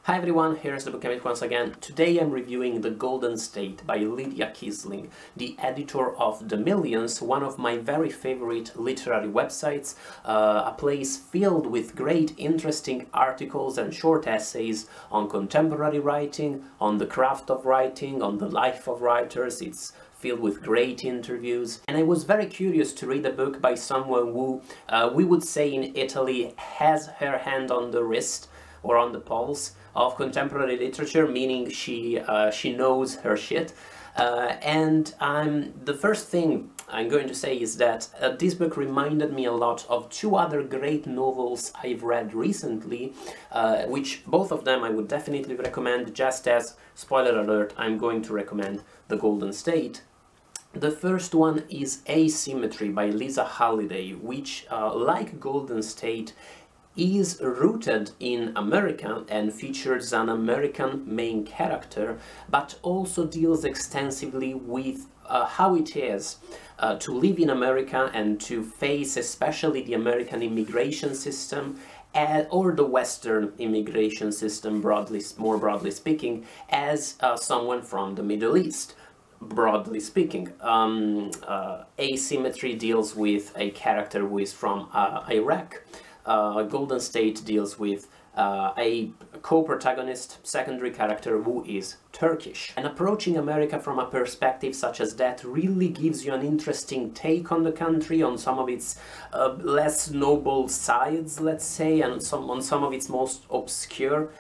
Hi everyone, here's the Book Chemist once again. Today I'm reviewing The Golden State by Lydia Kiesling, the editor of The Millions, one of my very favorite literary websites, a place filled with great interesting articles and short essays on contemporary writing, on the craft of writing, on the life of writers. It's filled with great interviews, and I was very curious to read a book by someone who, we would say in Italy, has her hand on the wrist or on the pulse of contemporary literature, meaning she knows her shit. And the first thing I'm going to say is that this book reminded me a lot of two other great novels I've read recently, which both of them I would definitely recommend. Just as, spoiler alert, I'm going to recommend The Golden State. The first one is Asymmetry by Lisa Halliday, which, like Golden State, is rooted in America and features an American main character, but also deals extensively with how it is to live in America and to face especially the American immigration system or the Western immigration system, more broadly speaking, as someone from the Middle East. Broadly speaking, Asymmetry deals with a character who is from Iraq. Golden State deals with a co-protagonist, secondary character who is Turkish. And approaching America from a perspective such as that really gives you an interesting take on the country, on some of its less noble sides, let's say, and on some of its most obscure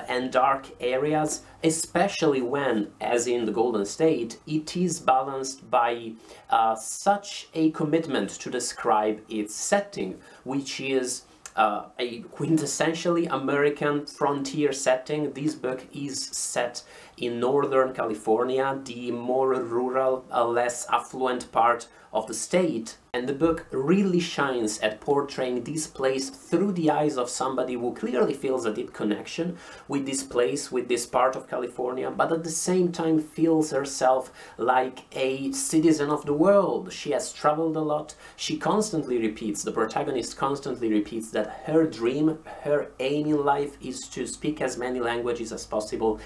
and dark areas, especially when, as in The Golden State, it is balanced by such a commitment to describe its setting, which is a quintessentially American frontier setting. This book is set in Northern California, the more rural, less affluent part of the state, and the book really shines at portraying this place through the eyes of somebody who clearly feels a deep connection with this place, with this part of California, but at the same time feels herself like a citizen of the world. She has traveled a lot. She constantly repeats, the protagonist constantly repeats, that her dream, her aim in life is to speak as many languages as possible,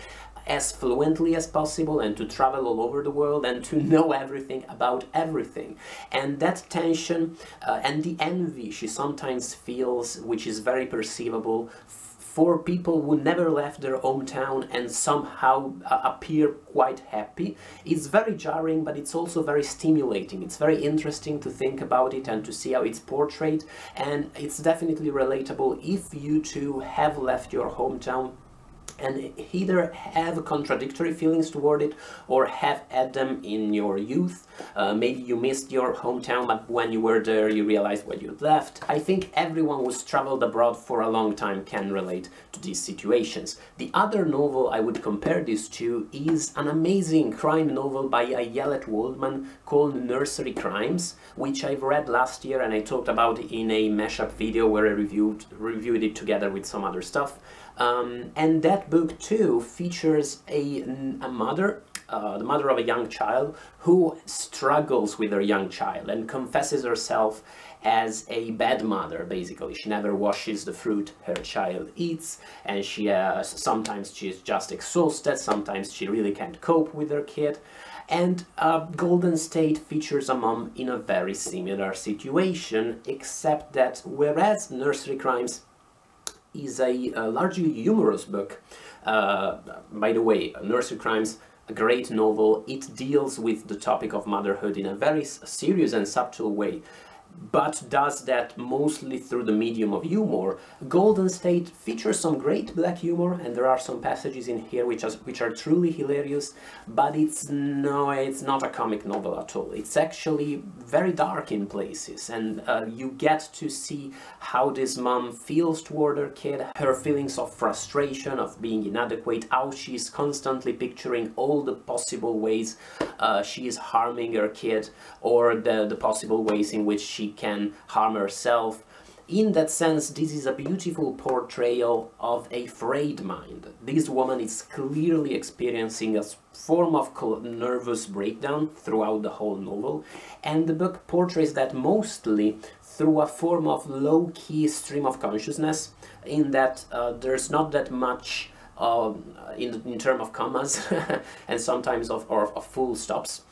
as fluently as possible, and to travel all over the world and to know everything about everything. And that tension and the envy she sometimes feels, which is very perceivable, for people who never left their hometown and somehow appear quite happy, is very jarring, but it's also very stimulating. It's very interesting to think about it and to see how it's portrayed, and it's definitely relatable if you too have left your hometown and either have contradictory feelings toward it or have had them in your youth. Maybe you missed your hometown, but when you were there you realized what you'd left. I think everyone who's traveled abroad for a long time can relate to these situations. The other novel I would compare this to is an amazing crime novel by Ayelet Waldman called Nursery Crimes, which I've read last year and I talked about in a mashup video where I reviewed it together with some other stuff. And that book too features a mother, the mother of a young child, who struggles with her young child and confesses herself as a bad mother, basically. She never washes the fruit her child eats, and she sometimes she's just exhausted, sometimes she really can't cope with her kid. And Golden State features a mom in a very similar situation, except that whereas Nursery Crimes is a largely humorous book. By the way, Nursery Crimes, a great novel. It deals with the topic of motherhood in a very serious and subtle way, but does that mostly through the medium of humor. Golden State features some great black humor, and there are some passages in here which are truly hilarious, but it's not a comic novel at all. It's actually very dark in places, and you get to see how this mom feels toward her kid, her feelings of frustration, of being inadequate, how she's constantly picturing all the possible ways she is harming her kid, or the possible ways in which she can harm herself. In that sense, this is a beautiful portrayal of a frayed mind. This woman is clearly experiencing a form of nervous breakdown throughout the whole novel, and the book portrays that mostly through a form of low-key stream of consciousness, in that there's not that much in terms of commas and sometimes of full stops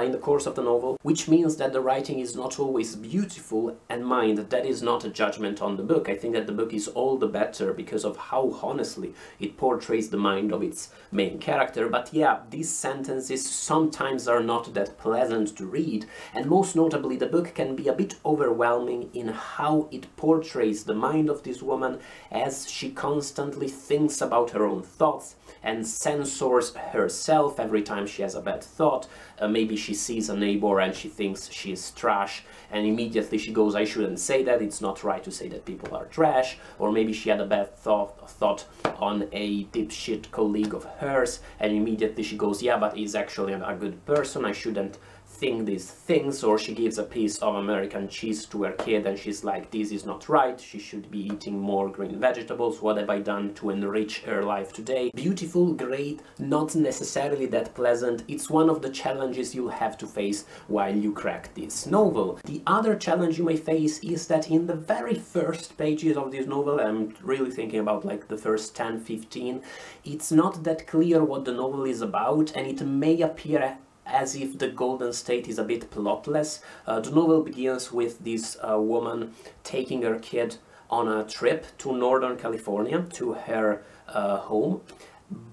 in the course of the novel, which means that the writing is not always beautiful, and mind, that is not a judgment on the book. I think that the book is all the better because of how honestly it portrays the mind of its main character. But yeah, these sentences sometimes are not that pleasant to read, and most notably the book can be a bit overwhelming in how it portrays the mind of this woman as she constantly thinks about her own thoughts and censors herself every time she has a bad thought. Maybe she sees a neighbor and she thinks she's trash, and immediately she goes, I shouldn't say that, it's not right to say that people are trash. Or maybe she had a bad thought on a dipshit colleague of hers, and immediately she goes, yeah, but he's actually a good person, I shouldn't think these things. Or she gives a piece of American cheese to her kid and she's like, this is not right, she should be eating more green vegetables, what have I done to enrich her life today? Beautiful, great, not necessarily that pleasant. It's one of the challenges you'll have to face while you crack this novel. The other challenge you may face is that in the very first pages of this novel, I'm really thinking about like the first 10-15, it's not that clear what the novel is about, and it may appear as if the Golden State is a bit plotless. The novel begins with this woman taking her kid on a trip to Northern California, to her home.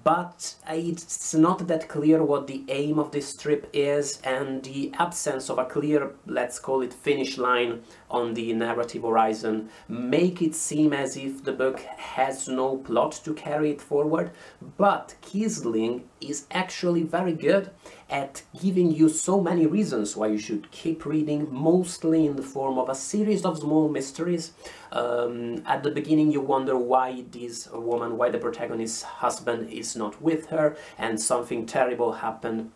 But it's not that clear what the aim of this trip is, and the absence of a clear, let's call it, finish line on the narrative horizon make it seem as if the book has no plot to carry it forward. But Kiesling is actually very good at giving you so many reasons why you should keep reading, mostly in the form of a series of small mysteries. At the beginning you wonder why this woman, why the protagonist's husband is not with her, and something terrible happened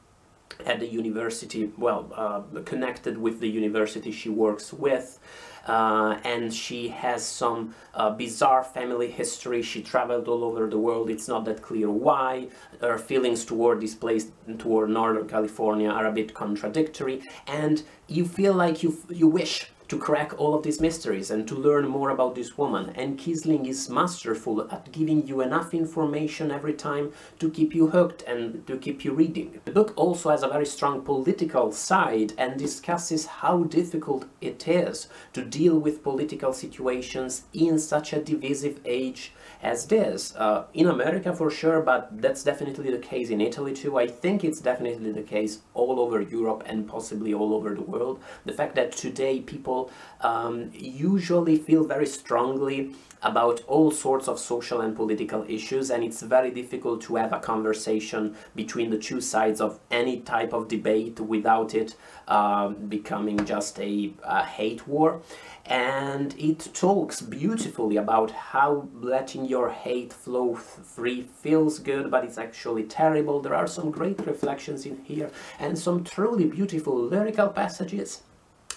at the university, well, connected with the university she works with. And she has some bizarre family history. She traveled all over the world. It's not that clear why. Her feelings toward this place, toward Northern California, are a bit contradictory, and you feel like you wish to crack all of these mysteries and to learn more about this woman. And Kiesling is masterful at giving you enough information every time to keep you hooked and to keep you reading. The book also has a very strong political side and discusses how difficult it is to deal with political situations in such a divisive age as this. In America for sure, but that's definitely the case in Italy too. I think it's definitely the case all over Europe and possibly all over the world. The fact that today people usually feel very strongly about all sorts of social and political issues, and it's very difficult to have a conversation between the two sides of any type of debate without it becoming just a hate war. And it talks beautifully about how letting your hate flow free feels good, but it's actually terrible. There are some great reflections in here and some truly beautiful lyrical passages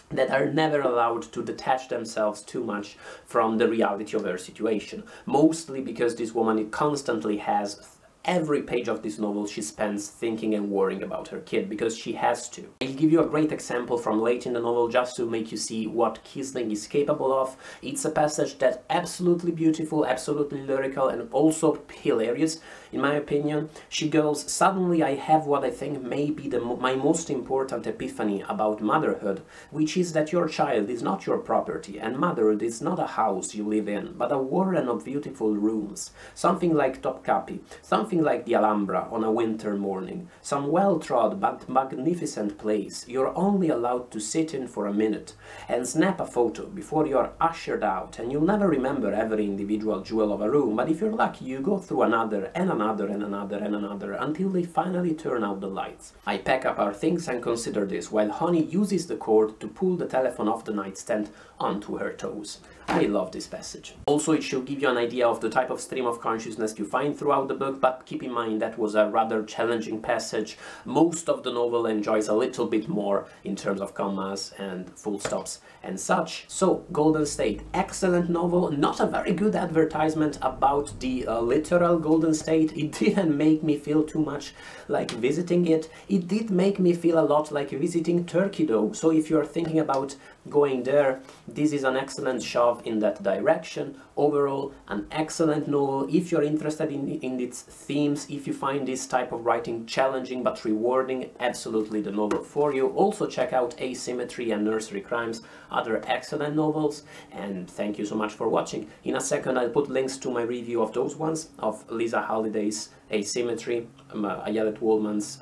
that are never allowed to detach themselves too much from the reality of her situation. Mostly because this woman constantly has, every page of this novel she spends thinking and worrying about her kid, because she has to. I'll give you a great example from late in the novel just to make you see what Kiesling is capable of. It's a passage that's absolutely beautiful, absolutely lyrical, and also hilarious, in my opinion. She goes, suddenly I have what I think may be my most important epiphany about motherhood, which is that your child is not your property, and motherhood is not a house you live in, but a warren of beautiful rooms, something like Topkapi, something like the Alhambra on a winter morning, some well-trod but magnificent place you're only allowed to sit in for a minute and snap a photo before you're ushered out, and you'll never remember every individual jewel of a room, but if you're lucky you go through another and another and another and another until they finally turn out the lights. I pack up our things and consider this while Honey uses the cord to pull the telephone off the nightstand onto her toes. I love this passage. Also, it should give you an idea of the type of stream of consciousness you find throughout the book, but keep in mind that was a rather challenging passage. Most of the novel enjoys a little bit more in terms of commas and full stops and such. So, Golden State, excellent novel, not a very good advertisement about the literal Golden State. It didn't make me feel too much like visiting it. It did make me feel a lot like visiting Turkey though, so if you're thinking about going there. This is an excellent shove in that direction. Overall, an excellent novel. If you're interested in its themes, if you find this type of writing challenging but rewarding, absolutely the novel for you. Also check out Asymmetry and Nursery Crimes, other excellent novels, and thank you so much for watching. In a second I'll put links to my review of those ones, of Lisa Halliday's Asymmetry, Ayelet Waldman's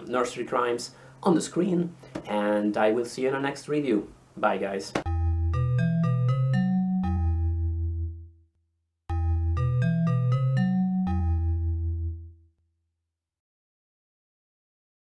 Nursery Crimes, on the screen, and I will see you in the next review. Bye guys.